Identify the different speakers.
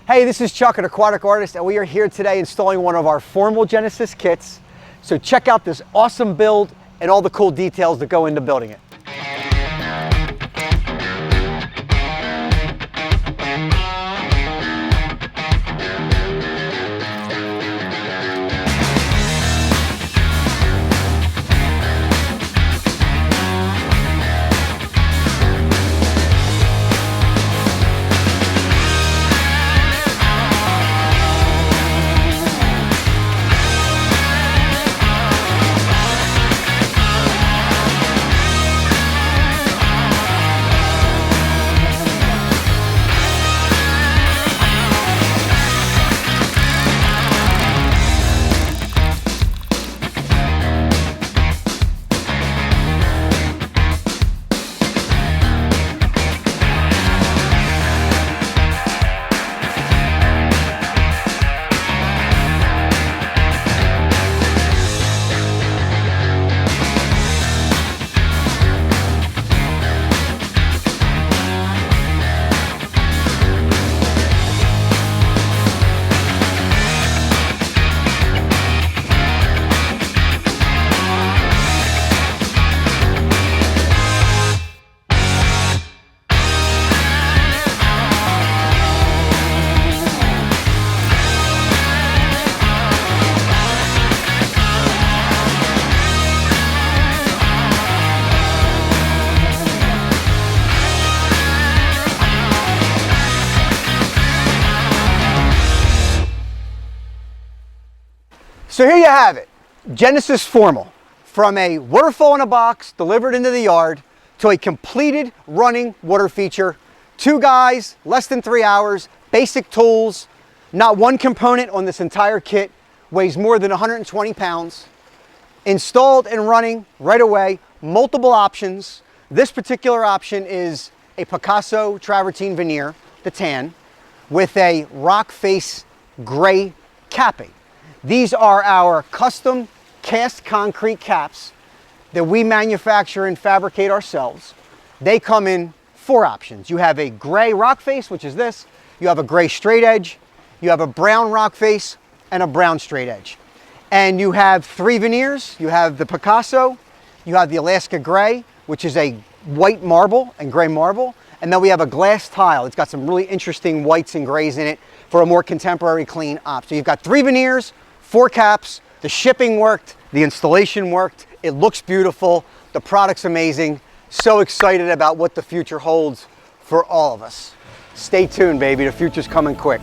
Speaker 1: Hey, this is Chuck at Aquatic Artist, and we are here today installing one of our formal Genesis kits. So check out this awesome build and all the cool details that go into building it. So here you have it, Genesis Formal. From a waterfall in a box delivered into the yard to a completed running water feature. 2 guys, less than 3 hours, basic tools, not one component on this entire kit, weighs more than 120 pounds. Installed and running right away, multiple options. This particular option is a Picasso travertine veneer, the tan, with a rock face gray capping. These are our custom cast concrete caps that we manufacture and fabricate ourselves. They come in 4 options. You have a gray rock face, which is this. You have a gray straight edge. You have a brown rock face and a brown straight edge. And you have 3 veneers. You have the Picasso, you have the Alaska gray, which is a white marble and gray marble. And then we have a glass tile. It's got some really interesting whites and grays in it for a more contemporary clean op. So you've got 3 veneers, 4 caps, the shipping worked, the installation worked, it looks beautiful, the product's amazing. So excited about what the future holds for all of us. Stay tuned, baby, the future's coming quick.